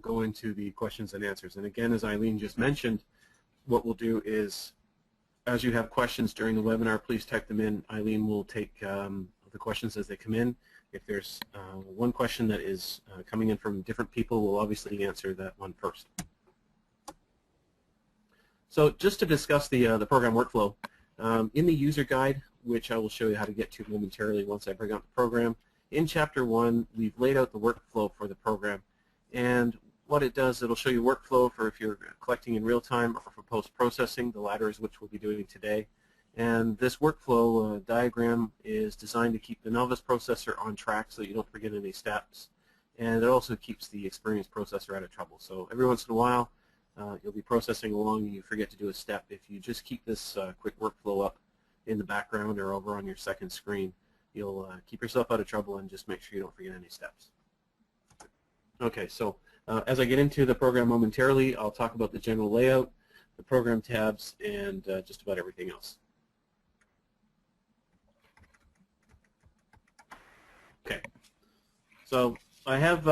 go into the questions and answers. And again, as Eileen just mentioned, what we'll do is, as you have questions during the webinar, please type them in. Eileen will take the questions as they come in. If there's one question that is coming in from different people, we'll obviously answer that one first. So just to discuss the program workflow, in the user guide, which I will show you how to get to momentarily once I bring up the program, in Chapter 1, we've laid out the workflow for the program. And what it does, it'll show you workflow for if you're collecting in real time or for post-processing, the latter is which we'll be doing today. And this workflow diagram is designed to keep the novice processor on track so that you don't forget any steps. And it also keeps the experienced processor out of trouble. So every once in a while, you'll be processing along and you forget to do a step. If you just keep this quick workflow up in the background or over on your second screen, you'll keep yourself out of trouble and just make sure you don't forget any steps. Okay, so as I get into the program momentarily, I'll talk about the general layout, the program tabs, and just about everything else. Okay, so I have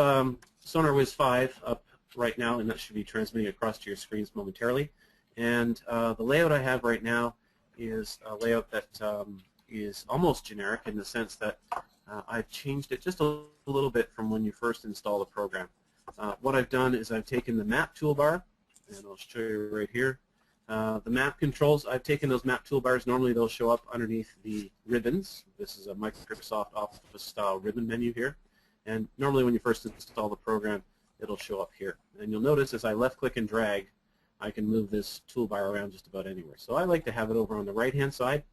SonarWiz 5 up right now, and that should be transmitting across to your screens momentarily. And the layout I have right now is a layout that is almost generic in the sense that I've changed it just a little bit from when you first install the program. What I've done is I've taken the map toolbar, and I'll show you right here. The map controls, I've taken those map toolbars. Normally they'll show up underneath the ribbons. This is a Microsoft Office style ribbon menu here. And normally when you first install the program, it'll show up here. And you'll notice as I left click and drag, I can move this toolbar around just about anywhere. So I like to have it over on the right hand side.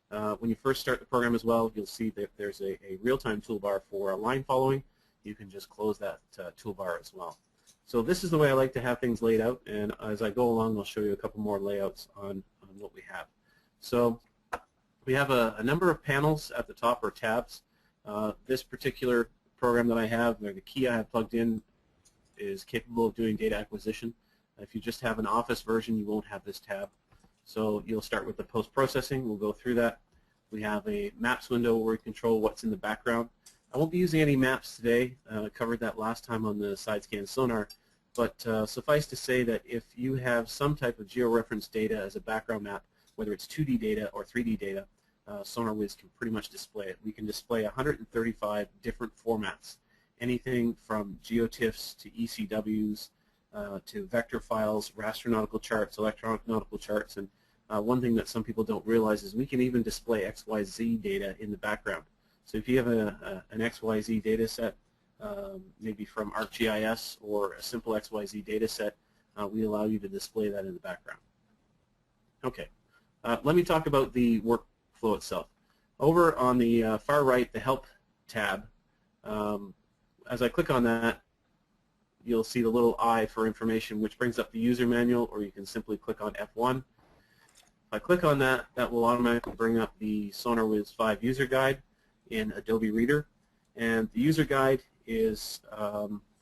When you first start the program as well, you'll see that there's a real-time toolbar for line following. You can just close that toolbar as well. So this is the way I like to have things laid out, and as I go along, I'll show you a couple more layouts on what we have. So we have a number of panels at the top, or tabs. This particular program that I have, the key I have plugged in, is capable of doing data acquisition. If you just have an Office version, you won't have this tab. So you'll start with the post-processing. We'll go through that. We have a maps window where we control what's in the background. I won't be using any maps today. I covered that last time on the side scan sonar. But suffice to say that if you have some type of georeference data as a background map, whether it's 2D data or 3D data, SonarWiz can pretty much display it. We can display 135 different formats, anything from GeoTIFFs to ECWs, to vector files, raster nautical charts, electronic nautical charts, and one thing that some people don't realize is we can even display XYZ data in the background. So if you have an XYZ data set, maybe from ArcGIS or a simple XYZ data set, we allow you to display that in the background. Okay, let me talk about the workflow itself. Over on the far right, the Help tab, as I click on that, you'll see the little I for information, which brings up the user manual, or you can simply click on F1. If I click on that, that will automatically bring up the SonarWiz 5 user guide in Adobe Reader. And the user guide is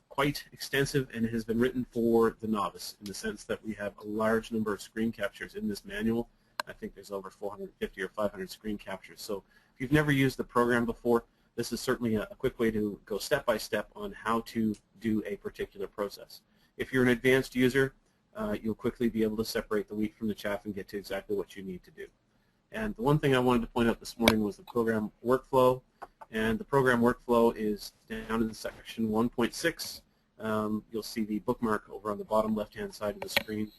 quite extensive and has been written for the novice in the sense that we have a large number of screen captures in this manual. I think there's over 450 or 500 screen captures. So if you've never used the program before, this is certainly a quick way to go step by step on how to do a particular process. If you're an advanced user, you'll quickly be able to separate the wheat from the chaff and get to exactly what you need to do. And the one thing I wanted to point out this morning was the program workflow. And the program workflow is down in section 1.6. You'll see the bookmark over on the bottom left-hand side of the screen.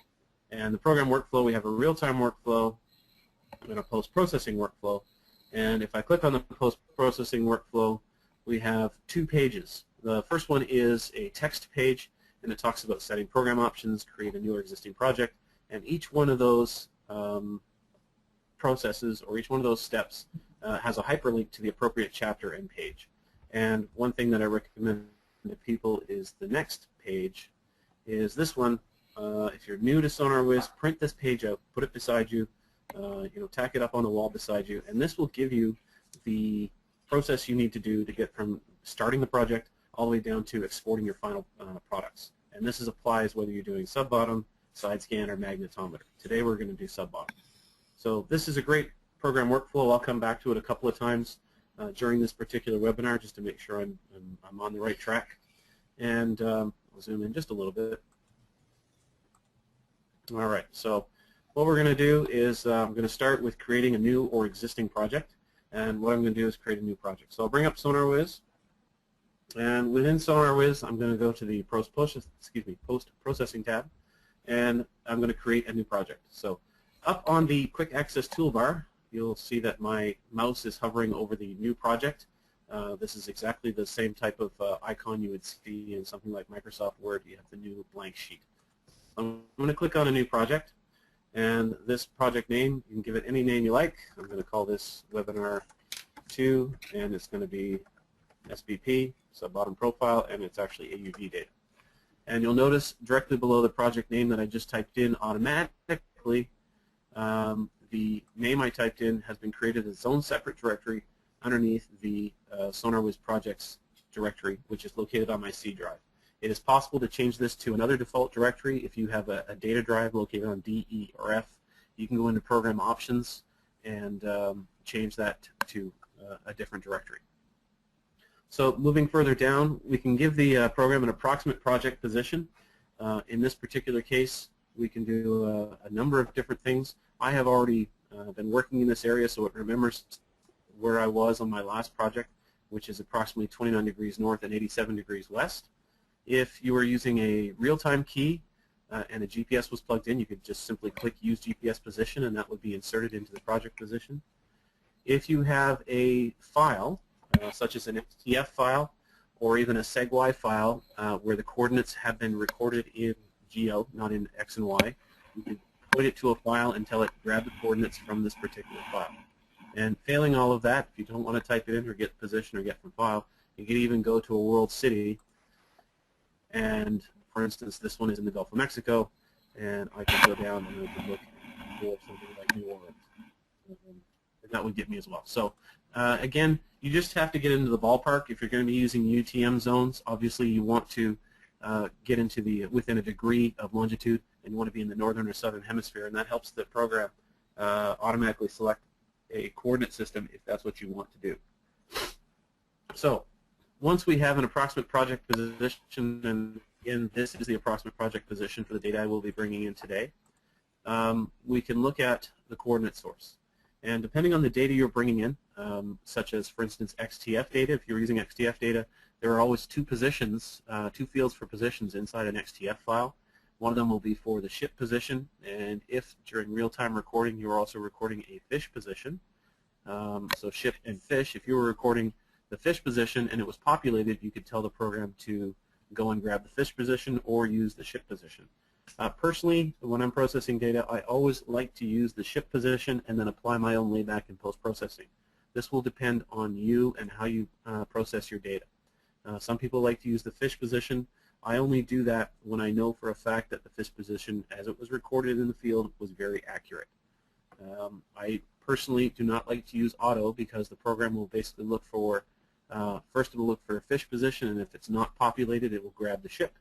And the program workflow, we have a real-time workflow and a post-processing workflow. And if I click on the post-processing workflow, we have 2 pages. The first one is a text page, and it talks about setting program options, create a new or existing project, and each one of those processes or each one of those steps has a hyperlink to the appropriate chapter and page. And one thing that I recommend to people is the next page is this one. If you're new to SonarWiz, print this page out, put it beside you, tack it up on the wall beside you, and this will give you the process you need to do to get from starting the project all the way down to exporting your final products. And this applies whether you're doing sub-bottom, side scan, or magnetometer. Today we're going to do sub-bottom. So this is a great program workflow. I'll come back to it a couple of times during this particular webinar just to make sure I'm on the right track. And I'll zoom in just a little bit. All right, so what we're going to do is I'm going to start with creating a new or existing project, and what I'm going to do is create a new project. So I'll bring up SonarWiz, and within SonarWiz I'm going to go to the post-processing tab, and I'm going to create a new project. So up on the quick access toolbar, you'll see that my mouse is hovering over the new project. This is exactly the same type of icon you would see in something like Microsoft Word. You have the new blank sheet. I'm going to click on a new project, and this project name, you can give it any name you like. I'm going to call this Webinar 2, and it's going to be SBP, sub-bottom profile, and it's actually AUV data. And you'll notice directly below the project name that I just typed in automatically, the name I typed in has been created as its own separate directory underneath the SonarWiz projects directory, which is located on my C drive. It is possible to change this to another default directory. If you have a data drive located on D, E, or F, you can go into Program Options and change that to a different directory. So moving further down, we can give the program an approximate project position. In this particular case, we can do a number of different things. I have already been working in this area, so it remembers where I was on my last project, which is approximately 29 degrees north and 87 degrees west. If you were using a real-time key and a GPS was plugged in, you could just simply click Use GPS Position, and that would be inserted into the project position. If you have a file, such as an XTF file or even a SegWi file where the coordinates have been recorded in Geo, not in X and Y, you can point it to a file and tell it grab the coordinates from this particular file. And failing all of that, if you don't want to type it in or get position or get from file, you can even go to a world city, and for instance this one is in the Gulf of Mexico, and I can go down and I can look for something like New Orleans, and that would get me as well. So again, you just have to get into the ballpark. If you're going to be using UTM zones, obviously you want to get into the within a degree of longitude, and you want to be in the northern or southern hemisphere, and that helps the program automatically select a coordinate system if that's what you want to do. So once we have an approximate project position, and again this is the approximate project position for the data I will be bringing in today, we can look at the coordinate source. And depending on the data you're bringing in, such as for instance XTF data, if you're using XTF data, there are always two positions, two fields for positions inside an XTF file. One of them will be for the ship position, and if during real-time recording you're also recording a fish position, so ship and fish, if you were recording the fish position and it was populated, you could tell the program to go and grab the fish position or use the ship position. Personally, when I'm processing data, I always like to use the ship position and then apply my own layback in post-processing. This will depend on you and how you process your data. Some people like to use the fish position. I only do that when I know for a fact that the fish position, as it was recorded in the field, was very accurate. I personally do not like to use auto because the program will basically look for, first it will look for a fish position, and if it's not populated, it will grab the ship.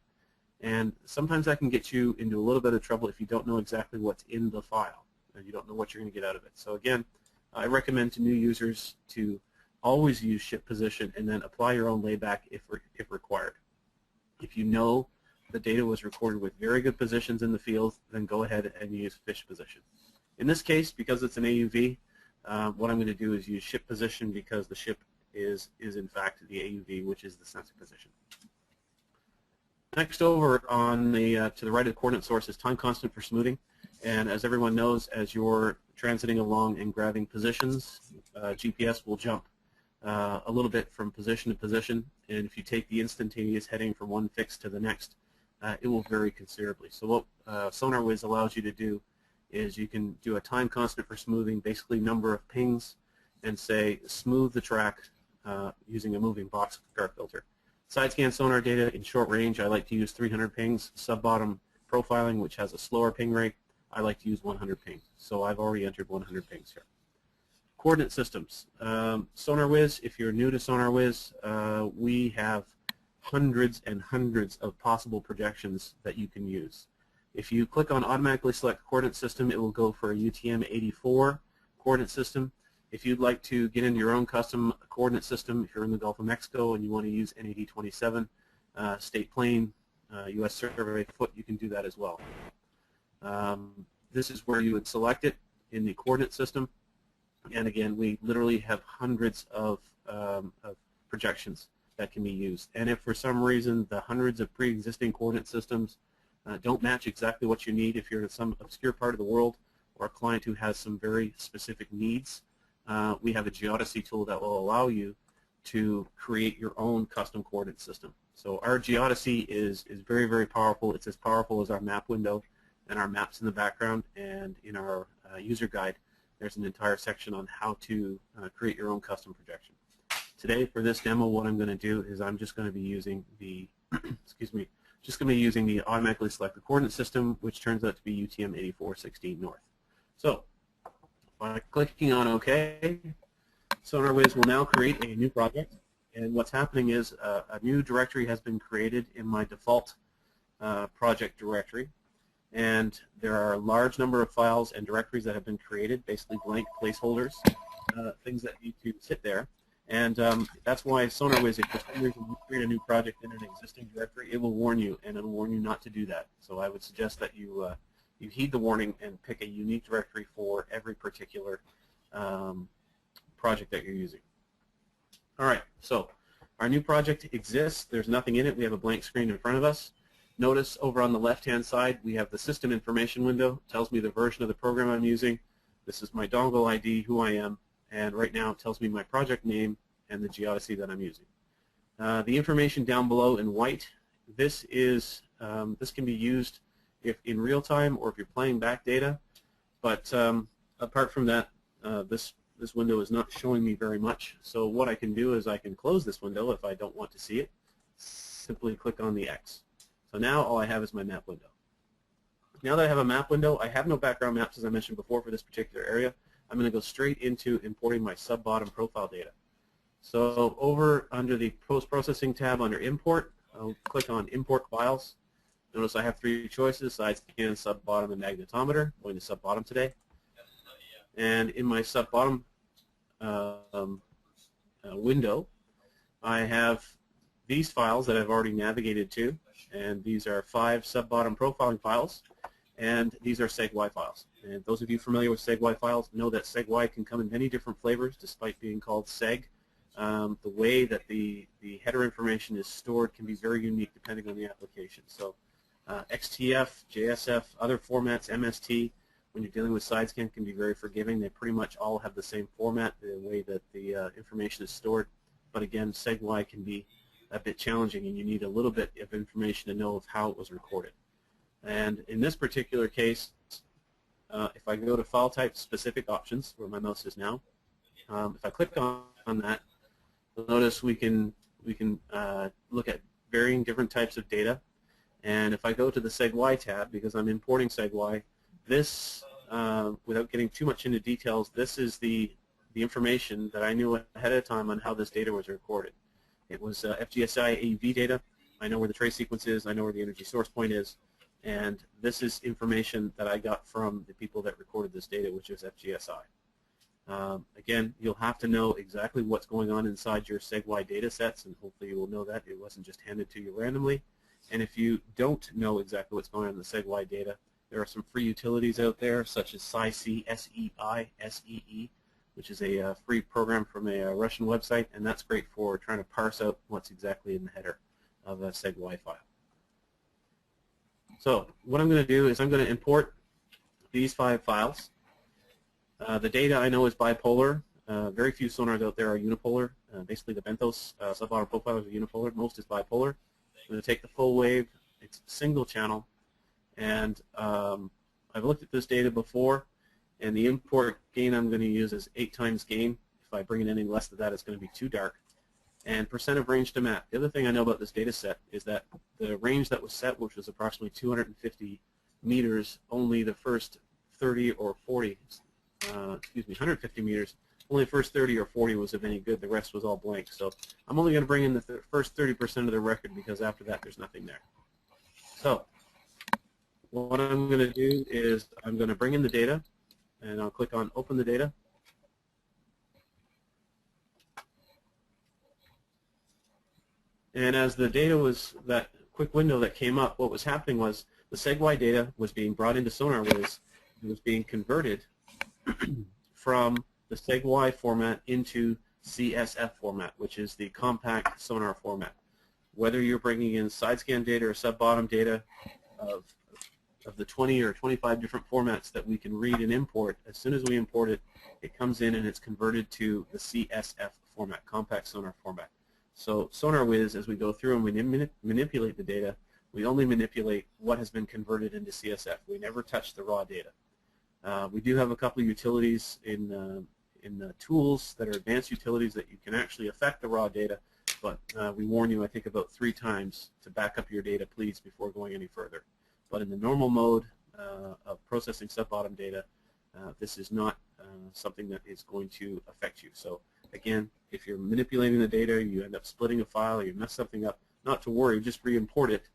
And sometimes that can get you into a little bit of trouble if you don't know exactly what's in the file and you don't know what you're going to get out of it. So again, I recommend to new users to always use ship position and then apply your own layback if required. If you know the data was recorded with very good positions in the field, then go ahead and use fish position. In this case, because it's an AUV, what I'm going to do is use ship position because the ship is in fact the AUV, which is the sensor position. Next over on the to the right of the coordinate source is time constant for smoothing. And as everyone knows, as you're transiting along and grabbing positions, GPS will jump a little bit from position to position, and if you take the instantaneous heading from one fix to the next, it will vary considerably. So what SonarWiz allows you to do is you can do a time constant for smoothing, basically number of pings, and say smooth the track using a moving boxcar filter. Side scan sonar data in short range, I like to use 300 pings. Sub-bottom profiling, which has a slower ping rate, I like to use 100 pings. So I've already entered 100 pings here. Coordinate systems. SonarWiz, if you're new to SonarWiz, we have hundreds and hundreds of possible projections that you can use. If you click on automatically select coordinate system, it will go for a UTM 84 coordinate system. If you'd like to get into your own custom coordinate system, if you're in the Gulf of Mexico and you want to use NAD 27 state plane U.S. survey foot, you can do that as well. This is where you would select it in the coordinate system. And again, we literally have hundreds of projections that can be used. And if for some reason the hundreds of pre-existing coordinate systems don't match exactly what you need, if you're in some obscure part of the world or a client who has some very specific needs, we have a geodesy tool that will allow you to create your own custom coordinate system. So our geodesy is very, very powerful. It's as powerful as our map window and our maps in the background. And in our user guide, there's an entire section on how to create your own custom projection. Today, for this demo, what I'm going to do is I'm just going to be using the automatically select the coordinate system, which turns out to be UTM 8416 north. So by clicking on OK, SonarWiz will now create a new project. And what's happening is a new directory has been created in my default project directory. And there are a large number of files and directories that have been created, basically blank placeholders, things that need to sit there. And that's why SonarWiz, if for some reason you create a new project in an existing directory, it will warn you, and it will warn you not to do that. So I would suggest that you heed the warning and pick a unique directory for every particular project that you're using. All right, so our new project exists. There's nothing in it. We have a blank screen in front of us. Notice over on the left-hand side, we have the system information window. It tells me the version of the program I'm using. This is my dongle ID, who I am, and right now it tells me my project name and the geodesy that I'm using. The information down below in white, this can be used if in real time or if you're playing back data, but apart from that, this window is not showing me very much. So what I can do is I can close this window if I don't want to see it. Simply click on the X. So now all I have is my map window. Now that I have a map window, I have no background maps, as I mentioned before, for this particular area. I'm going to go straight into importing my sub-bottom profile data. So over under the post-processing tab under import, I'll click on import files. Notice I have three choices: side scan, sub-bottom, and magnetometer. I'm going to sub-bottom today. And in my sub-bottom window, I have these files that I've already navigated to, and these are 5 sub-bottom profiling files, and these are seg-y files. And those of you familiar with seg-y files know that seg-y can come in many different flavors despite being called seg. The way that the header information is stored can be very unique depending on the application. So XTF, JSF, other formats, MST, when you're dealing with side scan, can be very forgiving. They pretty much all have the same format, the way that the information is stored. But again, seg-y can be a bit challenging, and you need a little bit of information to know of how it was recorded. And in this particular case, if I go to file type specific options, where my mouse is now, if I click on that, you'll notice we can look at varying different types of data. And if I go to the seg-y tab, because I'm importing seg-y, this, without getting too much into details, this is the information that I knew ahead of time on how this data was recorded. It was FGSI AUV data. I know where the trace sequence is. I know where the energy source point is. And this is information that I got from the people that recorded this data, which is FGSI. Again, you'll have to know exactly what's going on inside your seg-y data sets, and hopefully you will know that it wasn't just handed to you randomly. And if you don't know exactly what's going on in the seg-y data, there are some free utilities out there, such as SciC, S-E-I-S-E-E, which is a free program from a Russian website, and that's great for trying to parse out what's exactly in the header of a seg-y file. So what I'm going to do is I'm going to import these 5 files. The data I know is bipolar. Very few sonars out there are unipolar. Basically the benthos sub-bottom profilers are unipolar. Most is bipolar. I'm going to take the full wave. It's single channel. And I've looked at this data before, and the import gain I'm going to use is 8 times gain. If I bring in any less than that, it's going to be too dark. And percent of range to map. The other thing I know about this data set is that the range that was set, which was approximately 250 meters, only the first 30 or 40, 150 meters, only the first 30 or 40 was of any good. The rest was all blank. So I'm only going to bring in the first 30% of the record, because after that there's nothing there. So what I'm going to do is I'm going to bring in the data, and I'll click on Open the Data. And as the data that quick window that came up, what was happening was the SegY data was being brought into SonarWiz. It was being converted from the SegY format into CSF format, which is the compact sonar format. Whether you're bringing in side scan data or sub-bottom data of the 20 or 25 different formats that we can read and import, as soon as we import it, it comes in and it's converted to the CSF format, compact sonar format. So SonarWiz, as we go through and we manipulate the data, we only manipulate what has been converted into CSF. We never touch the raw data. We do have a couple of utilities in the tools that are advanced utilities that you can actually affect the raw data, but we warn you, I think, about 3 times to back up your data, please, before going any further. But in the normal mode of processing sub-bottom data, this is not something that is going to affect you. So again, if you're manipulating the data, you end up splitting a file, or you mess something up, not to worry, just re-import it,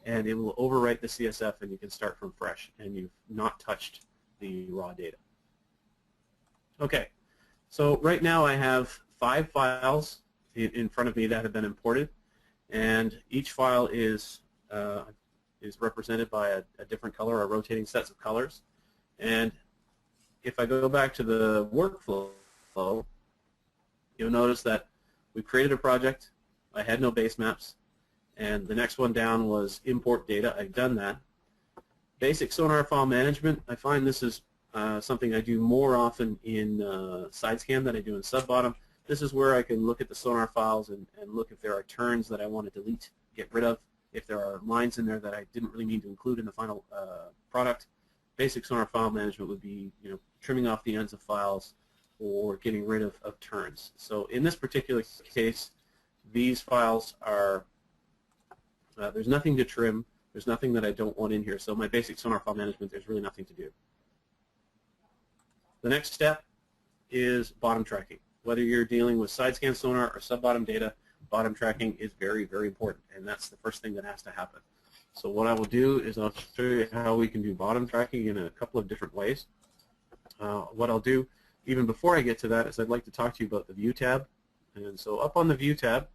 and it will overwrite the CSF, and you can start from fresh, and you've not touched the raw data. Okay, so right now I have 5 files in front of me that have been imported, and each file is represented by a different color, or rotating sets of colors. And if I go back to the workflow, you'll notice that we created a project. I had no base maps, and the next one down was import data. I've done that. Basic sonar file management, I find this is something I do more often in side scan than I do in sub-bottom. This is where I can look at the sonar files and look if there are turns that I want to delete, get rid of, if there are lines in there that I didn't really need to include in the final product. Basic sonar file management would be, trimming off the ends of files or getting rid of turns. So in this particular case, these files are, there's nothing to trim. There's nothing that I don't want in here. So my basic sonar file management, there's really nothing to do. The next step is bottom tracking. Whether you're dealing with side scan sonar or sub-bottom data, bottom tracking is very, very important, and that's the first thing that has to happen. So what I will do is I'll show you how we can do bottom tracking in a couple of different ways. What I'll do, even before I get to that, is I'd like to talk to you about the View tab. And so up on the View tab,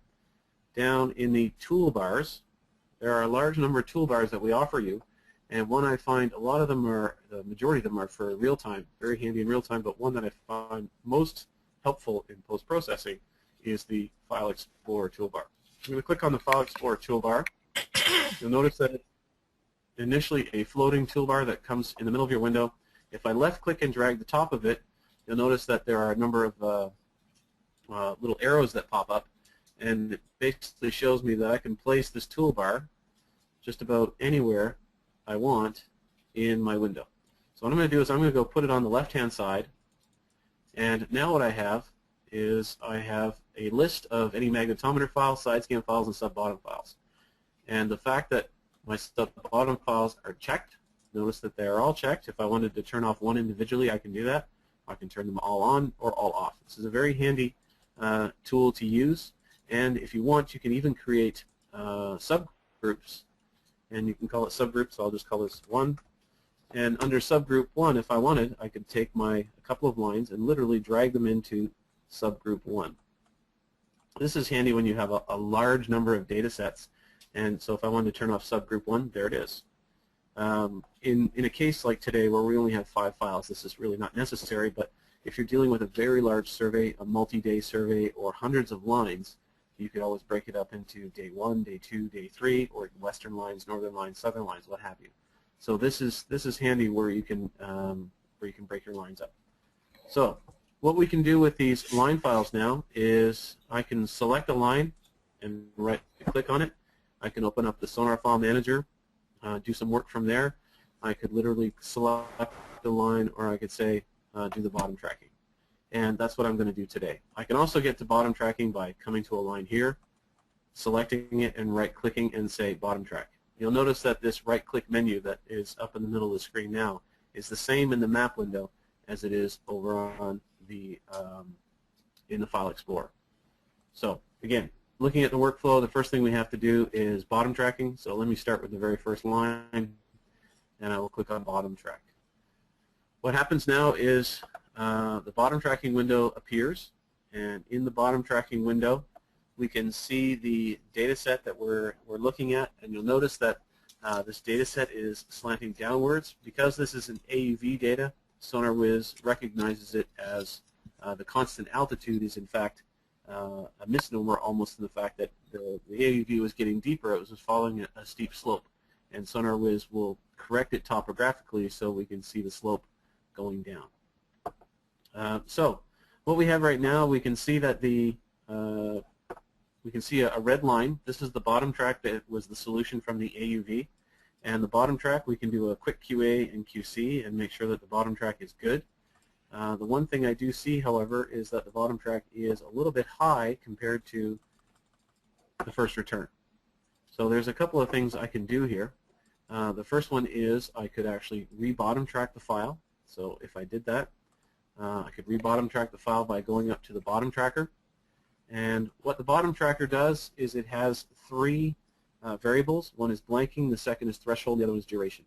down in the toolbars, there are a large number of toolbars that we offer you, and one I find a lot of them are, the majority of them are for real-time, very handy in real-time, but one that I find most helpful in post-processing is the File Explorer toolbar. I'm going to click on the File Explorer toolbar. You'll notice that it's initially a floating toolbar that comes in the middle of your window. If I left-click and drag the top of it, you'll notice that there are a number of little arrows that pop up, and it basically shows me that I can place this toolbar just about anywhere I want in my window. So what I'm going to do is I'm going to go put it on the left-hand side, and now what I have is I have a list of any magnetometer files, side scan files, and sub-bottom files. And the fact that my sub-bottom files are checked, notice that they are all checked. If I wanted to turn off one individually, I can do that. I can turn them all on or all off. This is a very handy tool to use, and if you want, you can even create subgroups, and you can call it subgroups. So I'll just call this 1. And under subgroup 1, if I wanted, I could take a couple of lines and literally drag them into subgroup 1. This is handy when you have a large number of data sets, and so if I wanted to turn off subgroup 1, there it is. In a case like today where we only have 5 files, this is really not necessary, but if you're dealing with a very large survey, a multi-day survey, or hundreds of lines, you could always break it up into day 1, day 2, day 3, or western lines, northern lines, southern lines, what have you. So this is handy where you can break your lines up. So what we can do with these line files now is I can select a line and right-click on it. I can open up the Sonar File Manager, do some work from there. I could literally select the line, or I could say do the bottom tracking. And that's what I'm going to do today. I can also get to bottom tracking by coming to a line here, selecting it, and right-clicking and say bottom track. You'll notice that this right-click menu that is up in the middle of the screen now is the same in the map window as it is over on the in the File Explorer. So again, looking at the workflow, the first thing we have to do is bottom tracking. So let me start with the very first line, and I will click on bottom track. What happens now is the bottom tracking window appears, and in the bottom tracking window we can see the data set that we're looking at, and you'll notice that this data set is slanting downwards. Because this is an AUV data, SonarWiz recognizes it as the constant altitude is in fact a misnomer almost in the fact that the AUV was getting deeper, it was just following a steep slope. And SonarWiz will correct it topographically so we can see the slope going down. So what we have right now, we can see that we can see a red line. This is the bottom track that was the solution from the AUV. And the bottom track, we can do a quick QA and QC and make sure that the bottom track is good. The one thing I do see, however, is that the bottom track is a little bit high compared to the first return. So there's a couple of things I can do here. The first one is I could actually re-bottom track the file. So if I did that, I could re-bottom track the file by going up to the bottom tracker. And what the bottom tracker does is it has three variables. One is blanking, the second is threshold, the other one is duration.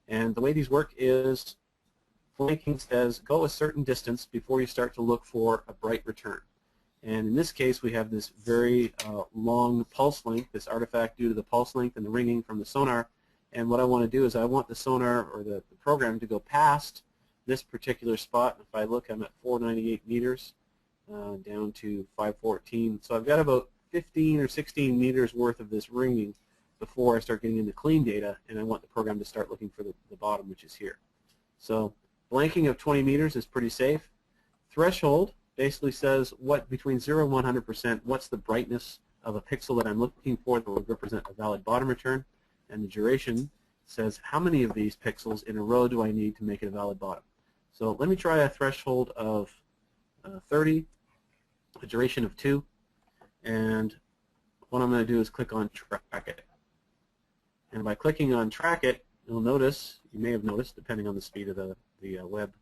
And the way these work is blanking says go a certain distance before you start to look for a bright return. And in this case, we have this very long pulse length, this artifact due to the pulse length and the ringing from the sonar. And what I want to do is I want the sonar or the program to go past this particular spot. If I look, I'm at 498 meters down to 514. So I've got about 15 or 16 meters worth of this ringing before I start getting into clean data, and I want the program to start looking for the bottom, which is here. So blanking of 20 meters is pretty safe. Threshold basically says what between 0 and 100%, what's the brightness of a pixel that I'm looking for that would represent a valid bottom return, and the duration says how many of these pixels in a row do I need to make it a valid bottom. So let me try a threshold of 30, a duration of 2, and what I'm going to do is click on Track It. And by clicking on Track It, you'll notice, you may have noticed, depending on the speed of the web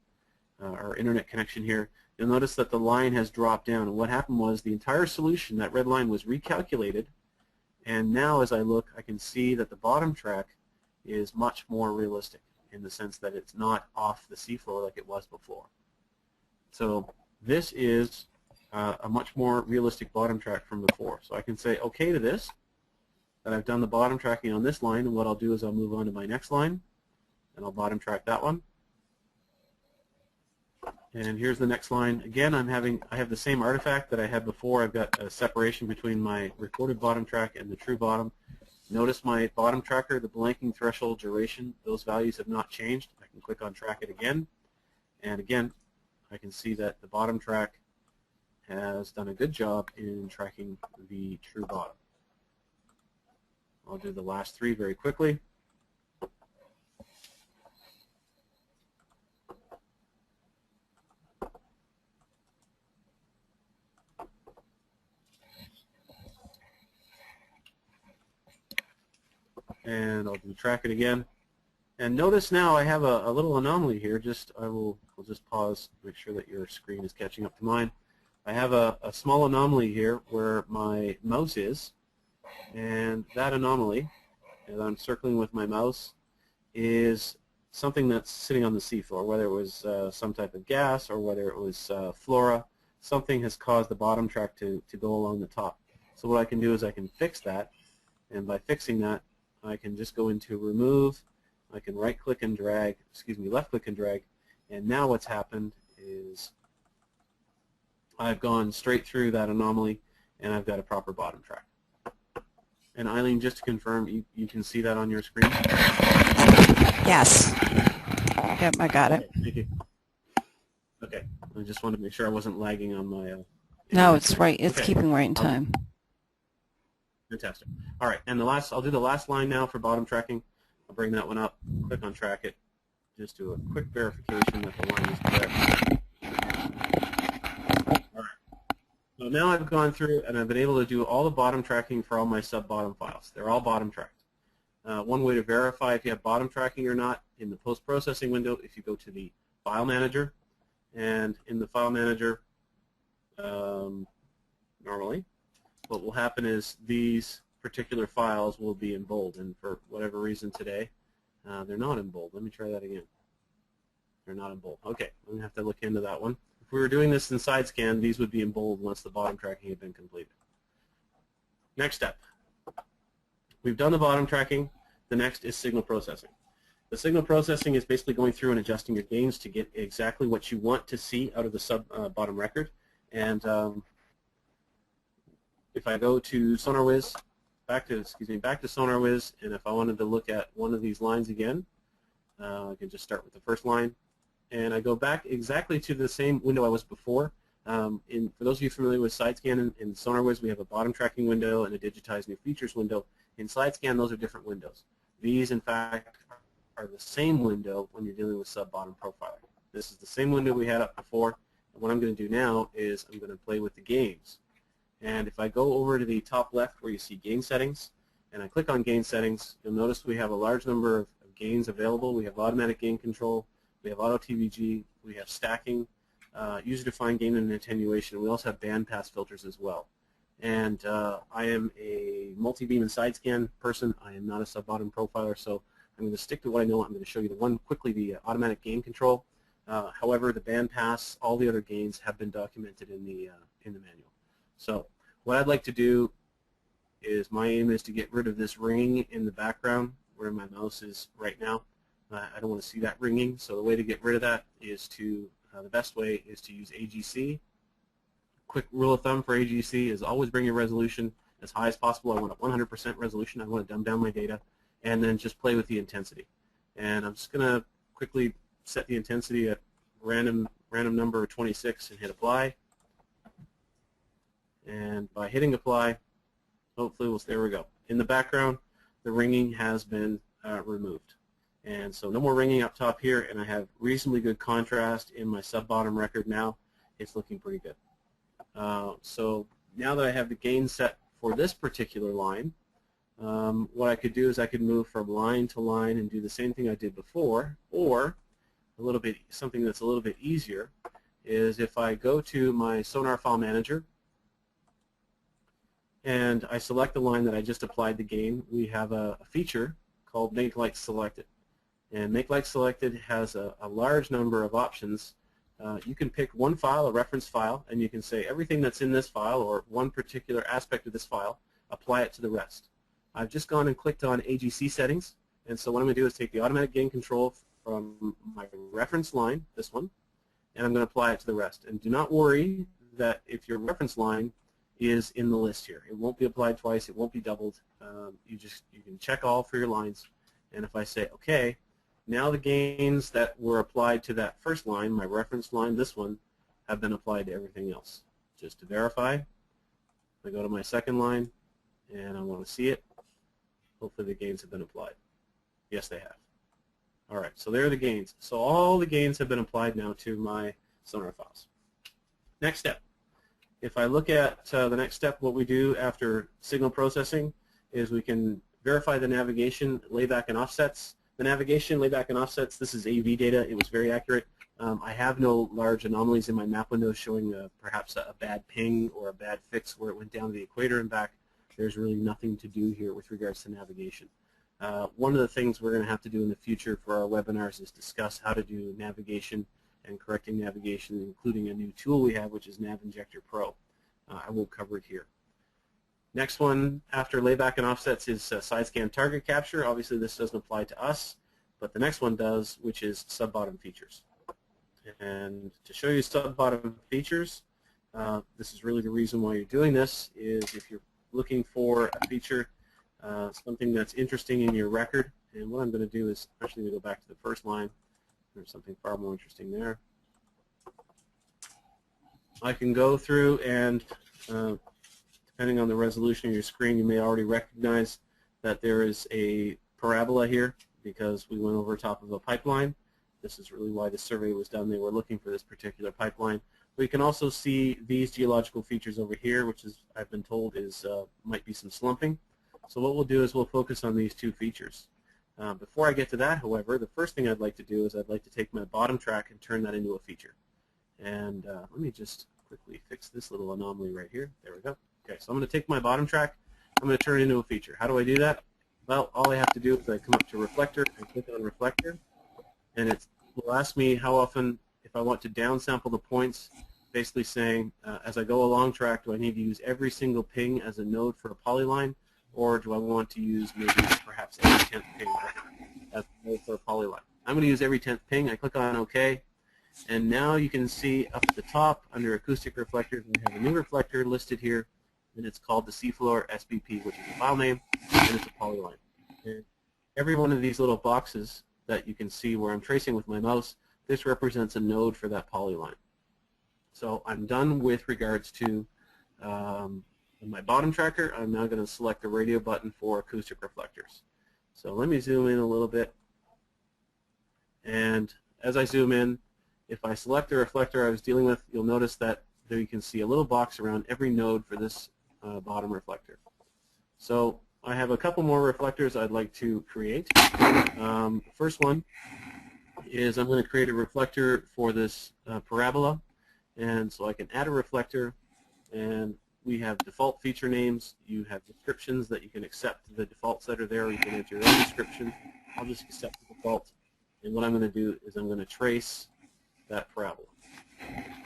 or internet connection here, you'll notice that the line has dropped down. And what happened was the entire solution, that red line, was recalculated. And now as I look, I can see that the bottom track is much more realistic in the sense that it's not off the seafloor like it was before. So this is a much more realistic bottom track from before. So I can say OK to this, that I've done the bottom tracking on this line, and what I'll do is I'll move on to my next line, and I'll bottom track that one. And here's the next line. Again, I have the same artifact that I had before. I've got a separation between my recorded bottom track and the true bottom. Notice my bottom tracker, the blanking, threshold, duration, those values have not changed. I can click on Track It again, and again, I can see that the bottom track has done a good job in tracking the true bottom. I'll do the last three very quickly. And I'll do Track It again. And notice now I have a little anomaly here. I'll just pause, make sure that your screen is catching up to mine. I have a small anomaly here where my mouse is, and that anomaly, as I'm circling with my mouse, is something that's sitting on the seafloor, whether it was some type of gas or whether it was flora. Something has caused the bottom track to go along the top. So what I can do is I can fix that, and by fixing that, I can just go into Remove. I can right-click and drag, left-click and drag, and now what's happened is I've gone straight through that anomaly, and I've got a proper bottom track. And Eileen, just to confirm, you can see that on your screen? Yes. Yep, I got it. Okay, thank you. Okay, I just wanted to make sure I wasn't lagging on my... No, it's right. It's okay. Keeping right in time. Fantastic. All right, and I'll do the last line now for bottom tracking. I'll bring that one up, click on Track It, just do a quick verification that the line is correct. All right. So now I've gone through and I've been able to do all the bottom tracking for all my sub-bottom files. They're all bottom tracked. One way to verify if you have bottom tracking or not, in the post-processing window, if you go to the File Manager, and in the File Manager, normally, what will happen is these particular files will be in bold, and for whatever reason today, they're not in bold. Let me try that again. They're not in bold. Okay, I'm going to have to look into that one. If we were doing this in side scan, these would be in bold once the bottom tracking had been completed. Next step. We've done the bottom tracking. The next is signal processing. The signal processing is basically going through and adjusting your gains to get exactly what you want to see out of the bottom record. And if I go to SonarWiz, back to SonarWiz, and if I wanted to look at one of these lines again, I can just start with the first line, and I go back exactly to the same window I was before. For those of you familiar with SideScan in SonarWiz, we have a bottom tracking window and a digitize new features window. In SideScan, those are different windows. These, in fact, are the same window when you're dealing with sub-bottom profiling. This is the same window we had up before, and what I'm going to do now is I'm going to play with the gains. And if I go over to the top left where you see gain settings, and I click on gain settings, you'll notice we have a large number of gains available. We have automatic gain control, we have auto TVG, we have stacking, user-defined gain and attenuation. We also have bandpass filters as well. And I am a multi-beam and side scan person. I am not a sub-bottom profiler, so I'm going to stick to what I know. I'm going to show you the automatic gain control. However, the bandpass, all the other gains have been documented in the manual. So what I'd like to do is, my aim is to get rid of this ringing in the background where my mouse is right now. I don't want to see that ringing, so the way to get rid of that is to, the best way is to use AGC. Quick rule of thumb for AGC is always bring your resolution as high as possible. I want a 100% resolution. I want to dumb down my data, and then just play with the intensity. And I'm just going to quickly set the intensity at random number 26 and hit apply. And by hitting apply, hopefully there we go. In the background, the ringing has been removed. And so no more ringing up top here, and I have reasonably good contrast in my sub-bottom record now. It's looking pretty good. So now that I have the gain set for this particular line, what I could do is I could move from line to line and do the same thing I did before, or something that's a little bit easier is if I go to my Sonar File Manager and I select the line that I just applied the gain, we have a feature called Make Like Selected. And Make Like Selected has a large number of options. You can pick one file, a reference file, and you can say everything that's in this file or one particular aspect of this file, apply it to the rest. I've just gone and clicked on AGC settings, and so what I'm going to do is take the automatic gain control from my reference line, this one, and I'm going to apply it to the rest. And do not worry that if your reference line is in the list here. It won't be applied twice. It won't be doubled. You can check all for your lines, and if I say OK, now the gains that were applied to that first line, my reference line, this one, have been applied to everything else. Just to verify, I go to my second line, and I want to see it. Hopefully the gains have been applied. Yes, they have. All right, so there are the gains. So all the gains have been applied now to my Sonar files. Next step. If I look at the next step, what we do after signal processing is we can verify the navigation, layback, and offsets. The navigation, layback, and offsets, this is AV data. It was very accurate. I have no large anomalies in my map window showing perhaps a bad ping or a bad fix where it went down to the equator and back. There's really nothing to do here with regards to navigation. One of the things we're going to have to do in the future for our webinars is discuss how to do navigation and correcting navigation, including a new tool we have, which is Nav Injector Pro. I won't cover it here. Next one after layback and offsets is side scan target capture. Obviously this doesn't apply to us, but the next one does, which is sub-bottom features. And to show you sub-bottom features, this is really the reason why you're doing this, is if you're looking for a feature, something that's interesting in your record. And what I'm going to do is actually going to go back to the first line. There's something far more interesting there. I can go through and depending on the resolution of your screen, you may already recognize that there is a parabola here because we went over top of a pipeline. This is really why the survey was done. They were looking for this particular pipeline. We can also see these geological features over here, which is, I've been told, is might be some slumping. So what we'll do is we'll focus on these two features. Before I get to that, however, the first thing I'd like to do is I'd like to take my bottom track and turn that into a feature. And let me just quickly fix this little anomaly right here. There we go. Okay, so I'm going to take my bottom track, I'm going to turn it into a feature. How do I do that? Well, all I have to do is I come up to Reflector and click on Reflector, and it will ask me how often, if I want to downsample the points basically saying, as I go along track, do I need to use every single ping as a node for a polyline, or do I want to use maybe perhaps every 10th ping as a node for a polyline? I'm going to use every 10th ping. I click on OK, and now you can see up at the top under acoustic reflectors, we have a new reflector listed here, and it's called the seafloor SBP, which is a file name, and it's a polyline. And every one of these little boxes that you can see where I'm tracing with my mouse, this represents a node for that polyline. So I'm done with regards to my bottom tracker. I'm now going to select the radio button for acoustic reflectors. So let me zoom in a little bit. And as I zoom in, if I select the reflector I was dealing with, you'll notice that there you can see a little box around every node for this bottom reflector. So I have a couple more reflectors I'd like to create. First one is I'm going to create a reflector for this parabola. And so I can add a reflector, and we have default feature names. You have descriptions that you can accept the defaults that are there. You can enter your own description. I'll just accept the default. And what I'm going to do is I'm going to trace that parabola.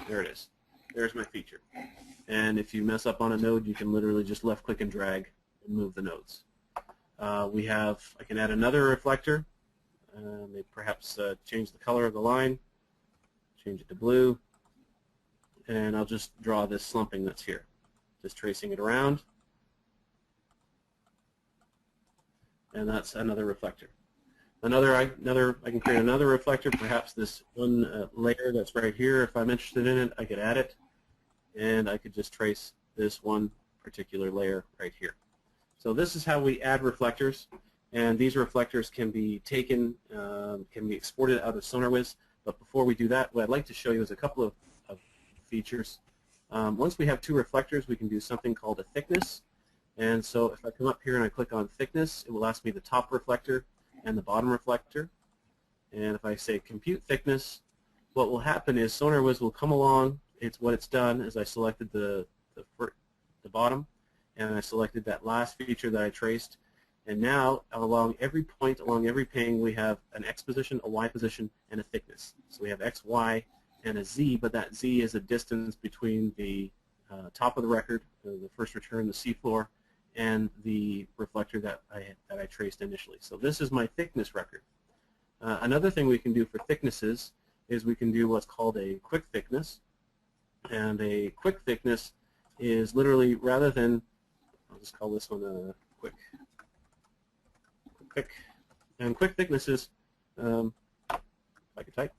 There it is. There's my feature. And if you mess up on a node, you can literally just left-click and drag and move the nodes. I can add another reflector. Maybe perhaps change the color of the line, change it to blue. And I'll just draw this slumping that's here, just tracing it around. And that's another reflector. I can create another reflector, perhaps this one layer that's right here. If I'm interested in it, I could add it, and I could just trace this one particular layer right here. So this is how we add reflectors, and these reflectors can be taken, can be exported out of SonarWiz. But before we do that, what I'd like to show you is a couple of features. Once we have two reflectors, we can do something called a thickness. And so if I come up here and I click on thickness, it will ask me the top reflector and the bottom reflector. And if I say compute thickness, what will happen is SonarWiz will come along. What it's done is I selected the bottom, and I selected that last feature that I traced. And now along every point, along every ping, we have an X position, a Y position, and a thickness. So we have X, Y, and a Z, but that Z is a distance between the top of the record, the first return, the seafloor, and the reflector that I traced initially. So this is my thickness record. Another thing we can do for thicknesses is we can do what's called a quick thickness. And a quick thickness is literally, rather than, I'll just call this one a quick. And quick thicknesses, if I could type.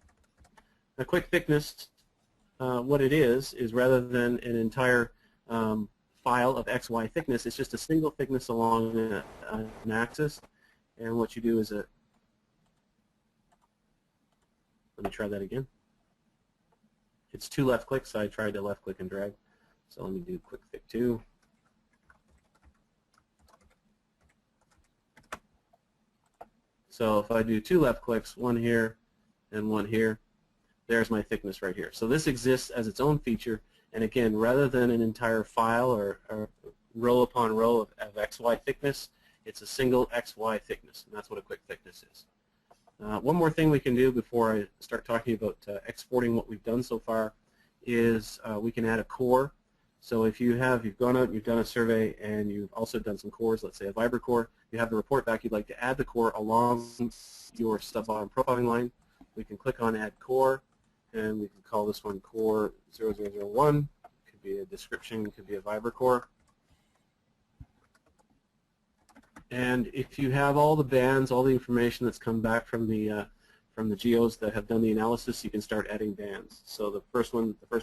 A quick thickness, what it is rather than an entire file of XY thickness, it's just a single thickness along an axis. And what you do is let me try that again. It's 2 left clicks. I tried to left click and drag. So let me do quick thick 2. So if I do 2 left clicks, 1 here and 1 here, there's my thickness right here. So this exists as its own feature, and again, rather than an entire file or row upon row of XY thickness, it's a single XY thickness, and that's what a quick thickness is. One more thing we can do before I start talking about exporting what we've done so far is we can add a core. So if you've gone out and you've done a survey and you've also done some cores, let's say a Vibra core, you have the report back, you'd like to add the core along your sub-bottom profiling line, we can click on Add Core, and we can call this one Core 0001. It could be a description, it could be a Vibra core. And if you have all the bands, all the information that's come back from the geos that have done the analysis, you can start adding bands. So the first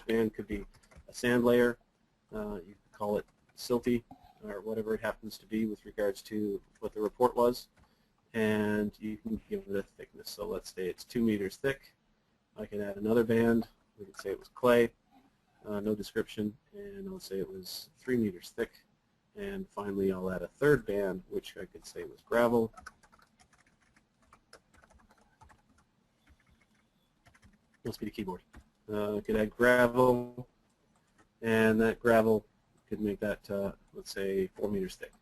band could be a sand layer. You can call it silty or whatever it happens to be with regards to what the report was. And you can give it a thickness. So let's say it's 2 meters thick. I can add another band. We can say it was clay, no description, and I'll say it was 3 meters thick. And finally, I'll add a third band, which I could say was gravel. Must be the keyboard. I could add gravel, and that gravel could make that, let's say, 4 meters thick.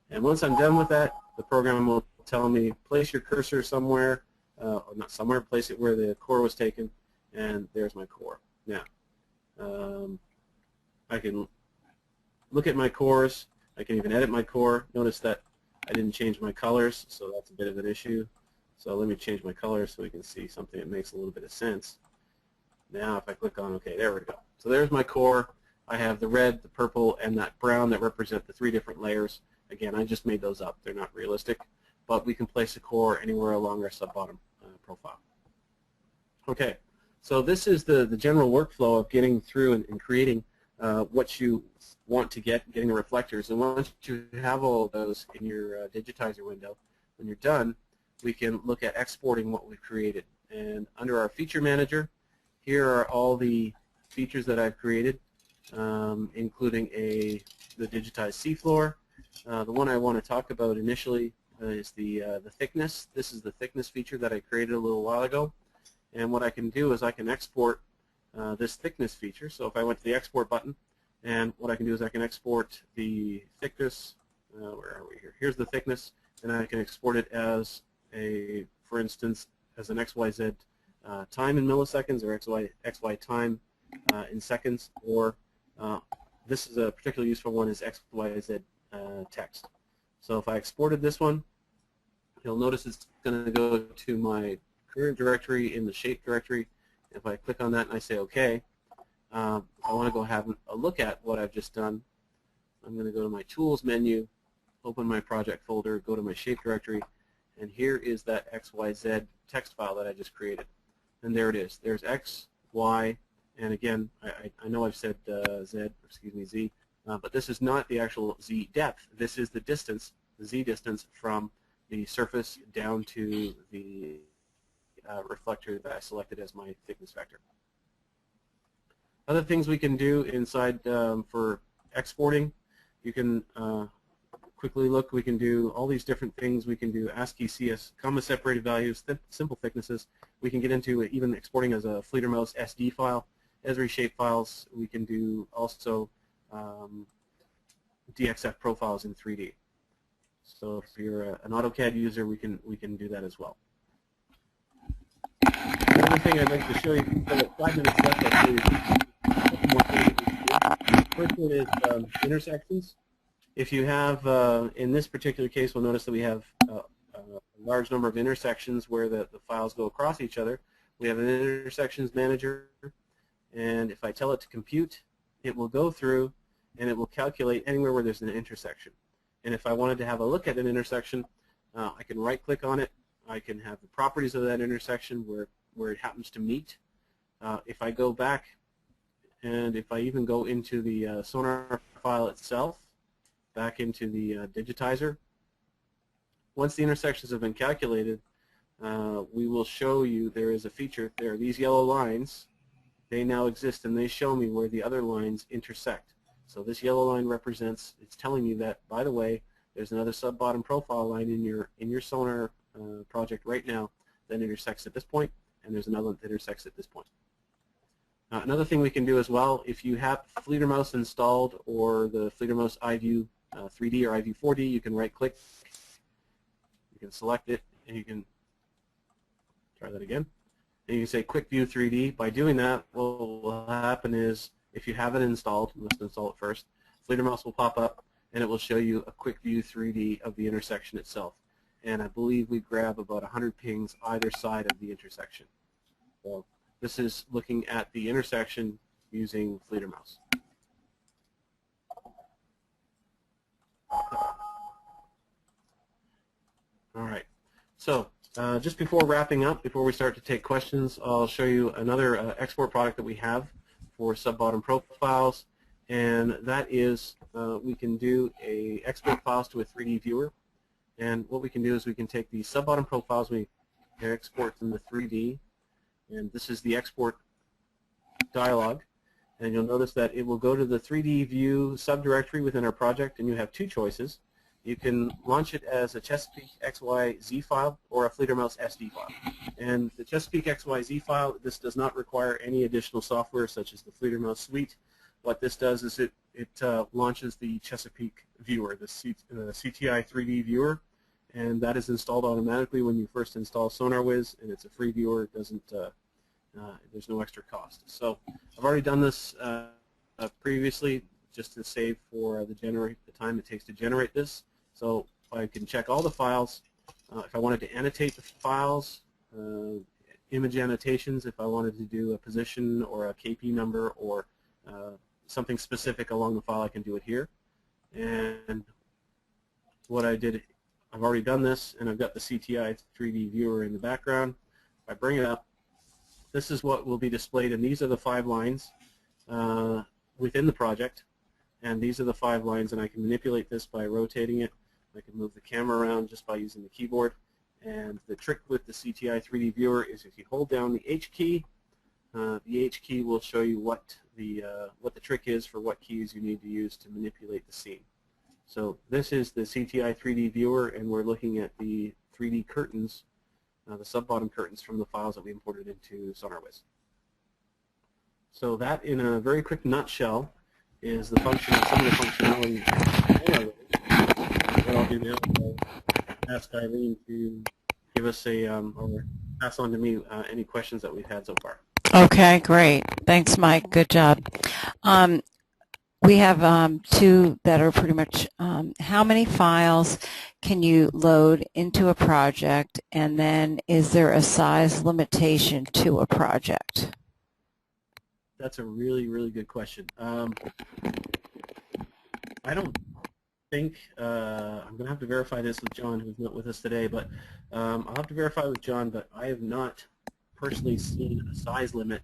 And once I'm done with that, the program will tell me, place your cursor somewhere, or not somewhere, place it where the core was taken, and there's my core. Now, I can look at my cores. I can even edit my core. Notice that I didn't change my colors, so that's a bit of an issue. So let me change my colors so we can see something that makes a little bit of sense. Now if I click on OK, there we go. So there's my core. I have the red, the purple, and that brown that represent the 3 different layers. Again, I just made those up. They're not realistic. But we can place a core anywhere along our sub-bottom profile. Okay, so this is the general workflow of getting through and creating what you want to getting the reflectors. And once you have all of those in your digitizer window, when you're done, we can look at exporting what we've created. And under our feature manager, here are all the features that I've created, including the digitized seafloor. The one I want to talk about initially is the thickness. This is the thickness feature that I created a little while ago. And what I can do is I can export this thickness feature. So if I went to the export button, and what I can do is I can export the thickness. Where are we here? Here's the thickness, and I can export it as for instance, as an XYZ time in milliseconds, or XY time in seconds, or this is a particularly useful one, is XYZ text. So if I exported this one, you'll notice it's going to go to my current directory in the shape directory. If I click on that and I say OK, if I want to go have a look at what I've just done, I'm going to go to my Tools menu, open my project folder, go to my shape directory, and here is that XYZ text file that I just created. And there it is. There's X, Y, and again, I know I've said Z, but this is not the actual Z depth. This is the distance, the Z distance from the surface down to the reflector that I selected as my thickness vector. Other things we can do inside for exporting, you can quickly look. We can do all these different things. We can do ASCII, CS, comma separated values, simple thicknesses. We can get into even exporting as a Fledermaus SD file, Esri shape files. We can do also DXF profiles in 3D. So if you're an AutoCAD user, we can do that as well. Another thing I'd like to show you, we've got 5 minutes left. I'll show you a couple more things. First one is intersections. If you have, in this particular case, we'll notice that we have a large number of intersections where the files go across each other. We have an intersections manager, and if I tell it to compute, it will go through and it will calculate anywhere where there's an intersection. And if I wanted to have a look at an intersection, I can right-click on it. I can have the properties of that intersection where it happens to meet. If I go back, and if I even go into the sonar file itself, back into the digitizer, once the intersections have been calculated, we will show you there is a feature. There are these yellow lines. They now exist, and they show me where the other lines intersect. So this yellow line represents, it's telling me that, by the way, there's another sub-bottom profile line in your sonar project right now that intersects at this point, and there's another one that intersects at this point. Another thing we can do as well, if you have Fledermaus installed or the Fledermaus iView 3D or iView 4D, you can right-click, you can select it, and you can try that again. And you can say Quick View 3D. By doing that, what will happen is, if you have it installed, you must install it first, Fledermaus will pop up, and it will show you a Quick View 3D of the intersection itself. And I believe we grab about 100 pings either side of the intersection. So this is looking at the intersection using Fledermaus. All right. So just before wrapping up, before we start to take questions, I'll show you another export product that we have for sub-bottom profiles, and that is we can do a export files to a 3D viewer. And what we can do is we can take the sub-bottom profiles, we export them to 3D, and this is the export dialog. And you'll notice that it will go to the 3D view subdirectory within our project, and you have 2 choices. You can launch it as a Chesapeake XYZ file or a Fledermaus SD file. And the Chesapeake XYZ file, this does not require any additional software such as the Fledermaus suite. What this does is it launches the Chesapeake viewer, the CTI 3D viewer, and that is installed automatically when you first install SonarWiz, and it's a free viewer. It There's no extra cost. So I've already done this previously just to save for the time it takes to generate this. So I can check all the files. If I wanted to annotate the files, image annotations, if I wanted to do a position or a KP number or something specific along the file, I can do it here. And what I did, I've already done this, and I've got the CTI 3D viewer in the background. If I bring it up, this is what will be displayed, and these are the 5 lines within the project. And these are the 5 lines, and I can manipulate this by rotating it. I can move the camera around just by using the keyboard. And the trick with the CTI 3D viewer is if you hold down the H key will show you what the trick is for what keys you need to use to manipulate the scene. So this is the CTI 3D viewer, and we're looking at the 3D curtains, the sub-bottom curtains from the files that we imported into SonarWiz. So that, in a very quick nutshell, is the function of some of the functionality. What I'll do now is I'll ask Eileen to give us or pass on to me any questions that we've had so far. Okay, great. Thanks, Mike. Good job. We have 2 that are pretty much, how many files can you load into a project, and then is there a size limitation to a project? That's a really, really good question. I don't think, I'm going to have to verify this with John, who's not with us today, but I'll have to verify with John, but I have not personally seen a size limit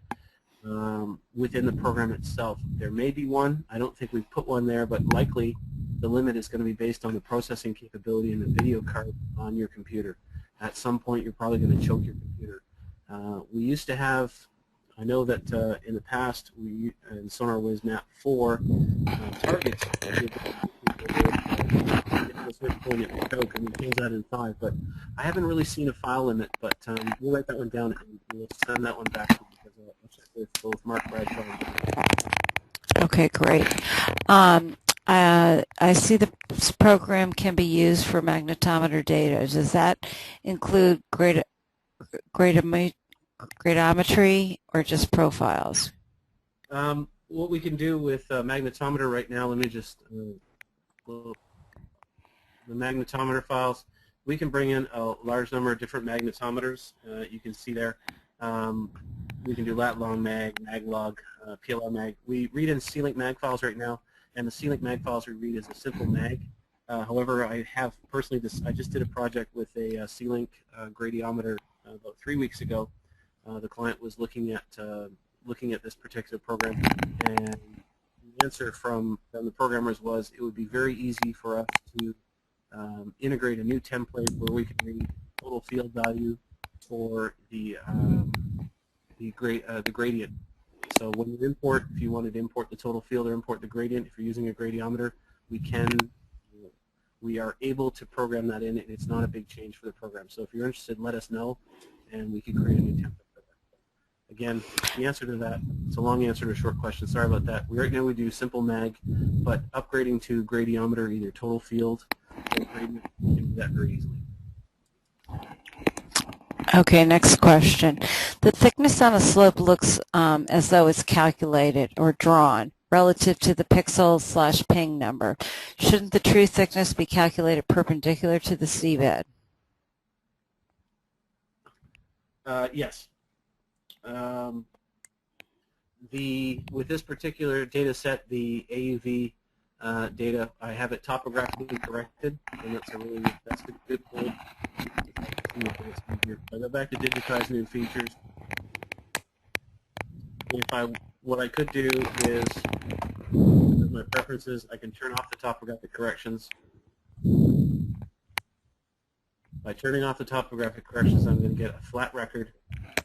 within the program itself. There may be one. I don't think we've put one there, but likely the limit is going to be based on the processing capability and the video card on your computer. At some point, you're probably going to choke your computer. We used to have, I know that in the past, in SonarWiz Map 4, targets a certain point it would choke, and we change that in 5. But I haven't really seen a file limit, but we'll write that one down and we'll send that one back to you because I'll check with both Mark Bradshaw and Okay, great. I see the program can be used for magnetometer data. Does that include gradometry or just profiles? What we can do with magnetometer right now, let me just the magnetometer files, we can bring in a large number of different magnetometers. You can see there. We can do lat long mag, maglog, PLR mag. We read in C-Link mag files right now, and the C-Link mag files we read is a simple mag. However, I have personally I just did a project with a C-Link gradiometer about 3 weeks ago. The client was looking at this particular program, and the answer from the programmers was it would be very easy for us to integrate a new template where we can read total field value for the gradient. So when you import, if you wanted to import the total field or import the gradient, if you're using a gradiometer, we are able to program that in, and it's not a big change for the program. So if you're interested, let us know, and we can create a new template for that. Again, the answer to that, it's a long answer to a short question. Sorry about that. Right now we do simple mag, but upgrading to gradiometer, either total field or gradient, we can do that very easily. Okay, next question. The thickness on a slope looks as though it's calculated or drawn relative to the pixel/ping number. Shouldn't the true thickness be calculated perpendicular to the seabed? Yes. With this particular data set, the AUV data, I have it topographically corrected, and that's a good point. I go back to digitize new features. What I could do is, with my preferences, I can turn off the topographic corrections. By turning off the topographic corrections, I'm going to get a flat record.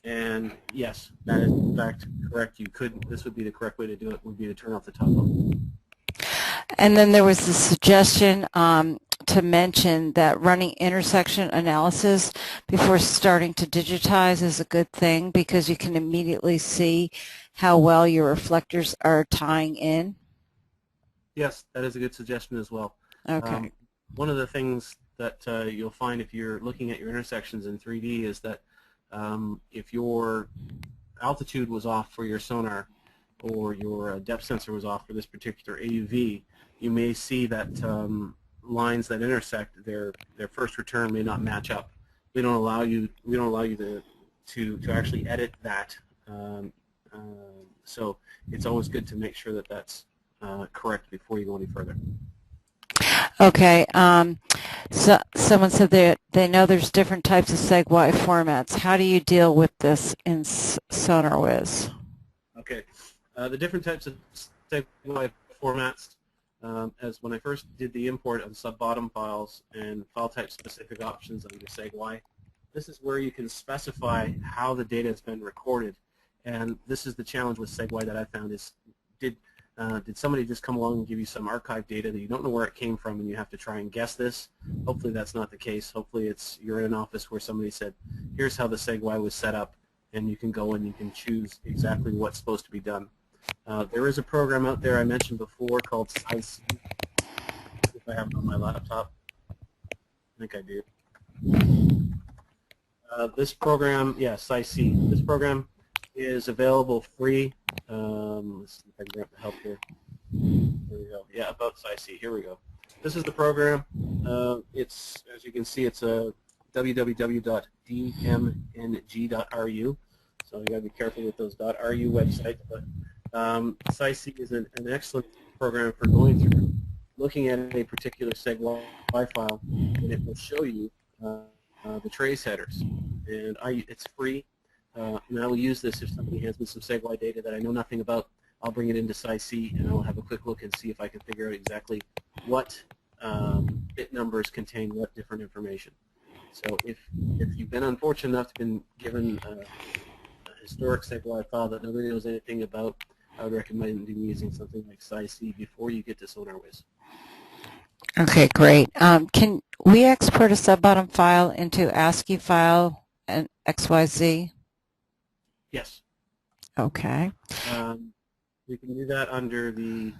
And yes, that is in fact correct. This would be the correct way to do it, would be to turn off the topo. And then there was the suggestion to mention that running intersection analysis before starting to digitize is a good thing because you can immediately see how well your reflectors are tying in. Yes, that is a good suggestion as well. Okay. One of the things that you'll find if you're looking at your intersections in 3D is that if you're altitude was off for your sonar, or your depth sensor was off for this particular AUV, you may see that lines that intersect, their first return may not match up. We don't allow you to actually edit that. So it's always good to make sure that that's correct before you go any further. Okay. So someone said that they know there's different types of SegWi formats. How do you deal with this in SonarWiz? Okay. The different types of SegWi formats, as when I first did the import of sub-bottom files and file type specific options under SegWi, this is where you can specify how the data has been recorded. And this is the challenge with SegWi that I found is, did somebody just come along and give you some archive data that you don't know where it came from and you have to try and guess this? Hopefully that's not the case. Hopefully you're in an office where somebody said, here's how the SegWi was set up, and you can go and you can choose exactly what's supposed to be done. There is a program out there I mentioned before called SciC, if I have it on my laptop. I think I do. This program, yeah, SciC. This program is available free. Let's see if I can grab the help here. There we go. Yeah, about SciC. Here we go. This is the program. It's, as you can see, it's a www.dmng.ru. So you got to be careful with those .ru websites. But SciC is an excellent program for going through, looking at a particular SegWi file, and it will show you the trace headers. And it's free. And I will use this if somebody hands me some SegWi data that I know nothing about. I'll bring it into SciC and I'll have a quick look and see if I can figure out exactly what bit numbers contain what different information. So if you've been unfortunate enough to been given a historic SegWi file that nobody knows anything about, I would recommend using something like SciC before you get to SonarWiz. Okay, great. Can we export a sub-bottom file into ASCII file and XYZ? Yes. Okay. We can do that under the,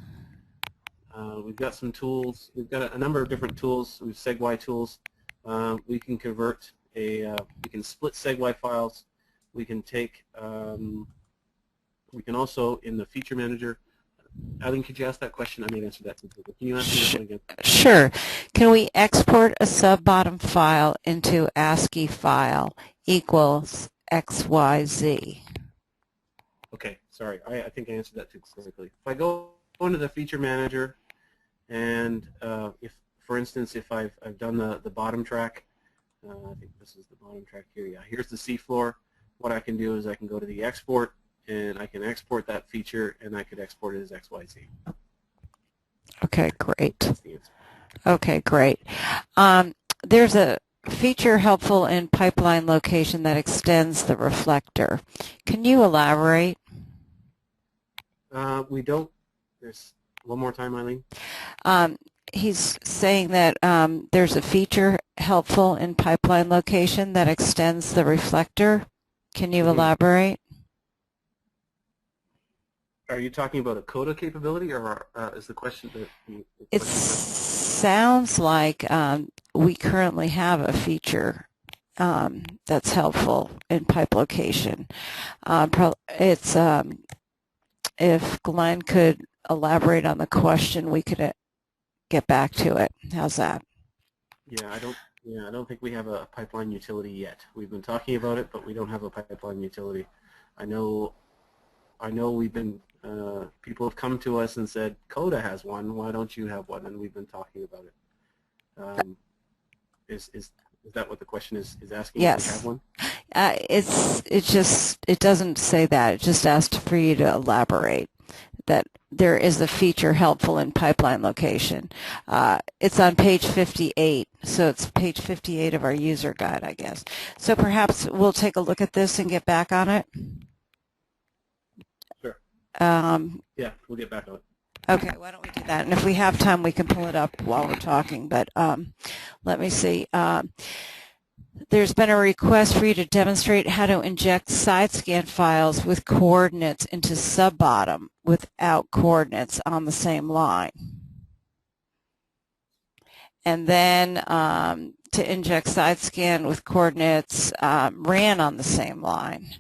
we've got some tools. We've got a number of different tools. We have SegWi tools. We can convert we can split SegWi files. We can take, we can also, in the feature manager, Eileen, could you ask that question? I may have answered that completely. Can you ask me that one again? Sure. Can we export a sub-bottom file into ASCII file equals XYZ? Okay, sorry. I think I answered that too quickly. If I go into the feature manager, and if, for instance, if I've done the bottom track, I think this is the bottom track here. Yeah, here's the seafloor. What I can do is I can go to the export, and I can export that feature, and I could export it as XYZ. Okay, great. Okay, great. There's a feature helpful in pipeline location that extends the reflector. Can you elaborate? We don't. There's one more time, Eileen. He's saying that there's a feature helpful in pipeline location that extends the reflector. Can you elaborate? Are you talking about a CODA capability, or is the question that it sounds like we currently have a feature that's helpful in pipe location. It's if Glenn could elaborate on the question, we could get back to it. How's that? Yeah, I don't think we have a pipeline utility yet. We've been talking about it, but we don't have a pipeline utility. I know we've been people have come to us and said, CODA has one, why don't you have one? And we've been talking about it. Is that what the question is asking? Yes. If we have one? It doesn't say that. It just asked for you to elaborate that there is a feature helpful in pipeline location. It's on page 58, so it's page 58 of our user guide, I guess. So perhaps we'll take a look at this and get back on it. Sure. Yeah, we'll get back on it. Okay, why don't we do that? And if we have time, we can pull it up while we're talking. But let me see. There's been a request for you to demonstrate how to inject side scan files with coordinates into sub-bottom without coordinates on the same line. And then to inject side scan with coordinates ran on the same line.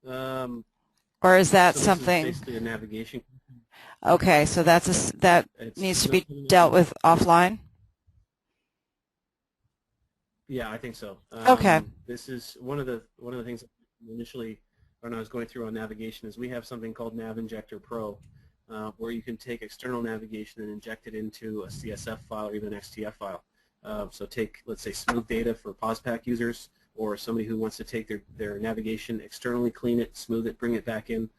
Or is that So this is something? basically a navigation. Okay, so that needs to be dealt with offline? Yeah, I think so. Okay. This is one of the things initially when I was going through on navigation is we have something called Nav Injector Pro, where you can take external navigation and inject it into a CSF file or even an XTF file. So take, let's say, smooth data for POSPAC users, or somebody who wants to take their navigation externally, clean it, smooth it, bring it back in.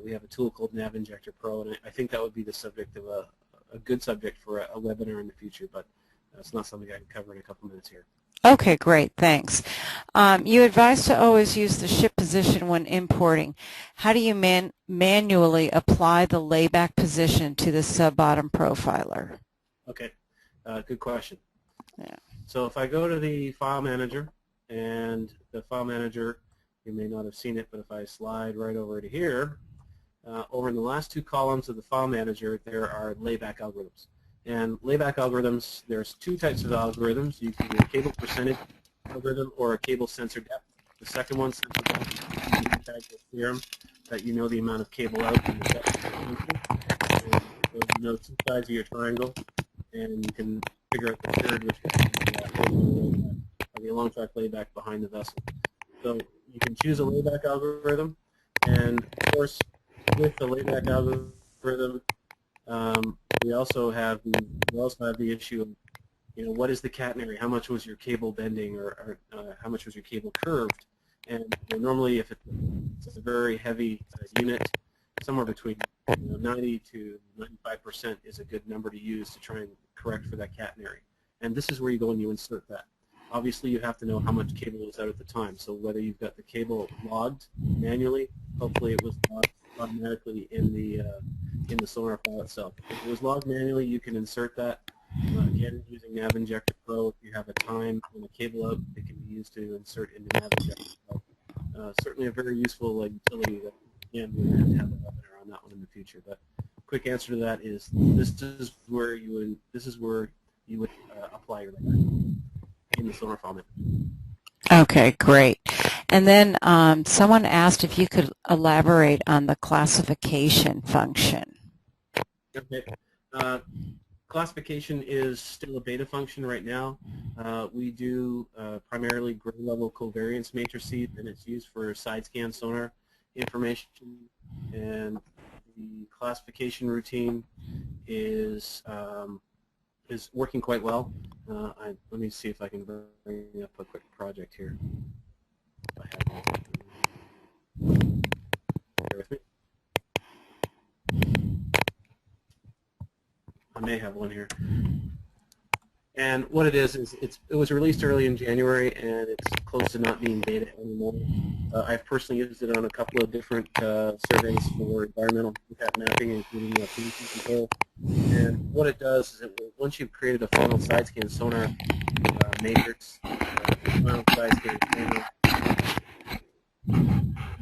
We have a tool called Nav Injector Pro, and I think that would be the subject of a good subject for a webinar in the future, but it's not something I can cover in a couple minutes here. Okay, great, thanks. You advise to always use the ship position when importing. How do you manually apply the layback position to the sub-bottom profiler? Okay, good question. Yeah. So if I go to the file manager, and the file manager, you may not have seen it, but if I slide right over to here, over in the last two columns of the file manager, there are layback algorithms. And layback algorithms, there's two types of algorithms. You can do a cable percentage algorithm or a cable sensor depth. The second one, sensor depth, is a theorem that you know the amount of cable out and the depth of the sensor. And so you know two sides of your triangle, and you can figure out the third, which is the long track layback behind the vessel. So you can choose a layback algorithm, and of course, with the layback algorithm, we also have the issue of, what is the catenary? How much was your cable bending, or how much was your cable curved? And normally, if it's a very heavy unit, somewhere between 90 to 95% is a good number to use to try and correct for that catenary. And this is where you go and you insert that. Obviously, you have to know how much cable was out at the time. So whether you've got the cable logged manually, hopefully it was logged automatically in the sonar file itself. If it was logged manually, you can insert that. Again, using Nav Injector Pro, if you have a time and a cable out, it can be used to insert into Nav Injector Pro. Certainly a very useful utility that, again, we're going to have a webinar on that one in the future. But quick answer to that is this is where you would apply your layback in the sonar file manager. Okay, great. And then someone asked if you could elaborate on the classification function. Okay. Classification is still a beta function right now. We do primarily gray level covariance matrices, and it's used for side scan sonar information. And the classification routine is working quite well. Let me see if I can bring up a quick project here. Bear with me. I may have one here. And what it is it was released early in January, and it's close to not being beta anymore. I've personally used it on a couple of different surveys for environmental impact mapping, including pollution control. And what it does is once you've created a final side scan sonar matrix, final side scan sonar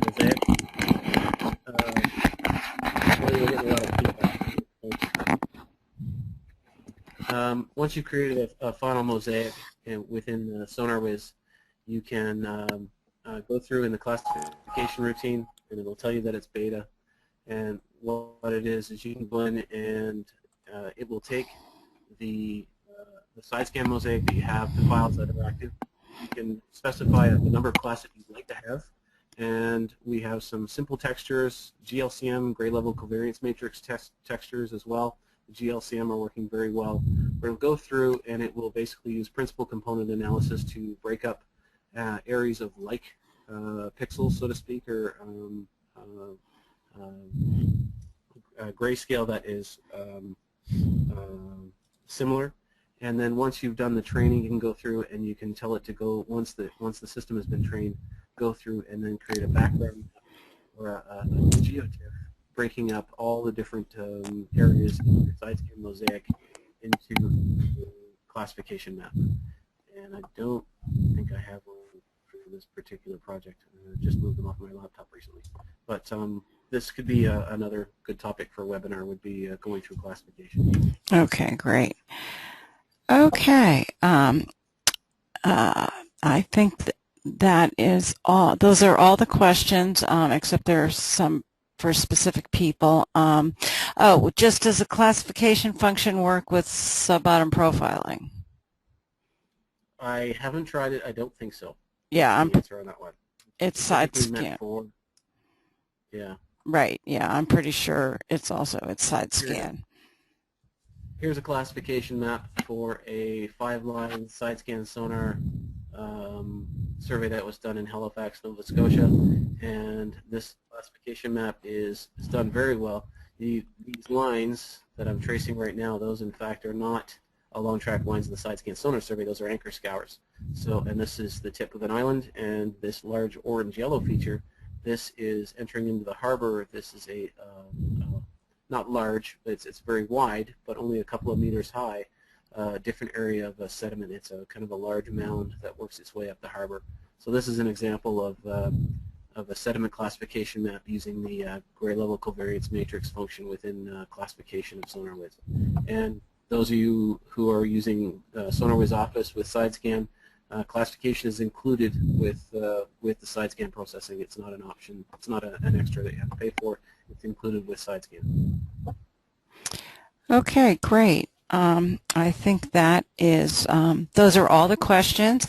mosaic, you'll get a lot of feedback. Once you've created a final mosaic within SonarWiz, you can go through in the classification routine, and it will tell you that it's beta. And what it is you can go in and it will take the side scan mosaic that you have, the files that are active. You can specify the number of classes you'd like to have, and we have some simple textures, GLCM, gray level covariance matrix textures as well. The GLCM are working very well. We're going to go through, and it will basically use principal component analysis to break up areas of like pixels, so to speak, or grayscale that is similar. And then once you've done the training, you can go through and you can tell it to go, once the system has been trained, go through and then create a background or a geotiff, breaking up all the different areas in your side scan mosaic into a classification map. And I don't think I have one for this particular project. I just moved them off my laptop recently. But this could be another good topic for a webinar, would be going through classification. Okay, great. Okay. I think that is all. Those are all the questions, except there are some for specific people. Oh, just does a classification function work with sub-bottom profiling? I haven't tried it. I don't think so. Yeah, That's the answer on that one. it's side Specifically scan. meant for, yeah. Right, yeah, I'm pretty sure it's side scan. Here's a classification map for a 5-line side scan sonar survey that was done in Halifax, Nova Scotia, and this classification map is done very well. These lines that I'm tracing right now, those in fact are not long track lines in the side scan sonar survey, those are anchor scours. So, and this is the tip of an island, and this large orange-yellow feature, this is entering into the harbor. This is a not large, but it's very wide, but only a couple of meters high, different area of sediment. It's a kind of a large mound that works its way up the harbor. So this is an example of a sediment classification map using the gray level covariance matrix function within classification of SonarWiz. And those of you who are using SonarWiz Office with side scan, classification is included with the side scan processing. It's not an option. It's not an extra that you have to pay for. It's included with side scan. Okay, great. I think that is, those are all the questions.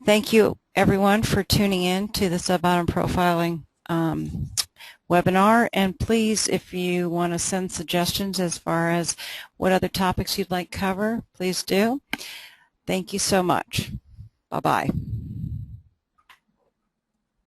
Thank you, everyone, for tuning in to the sub-bottom profiling webinar. And please, if you want to send suggestions as far as what other topics you'd like to cover, please do. Thank you so much. Bye-bye.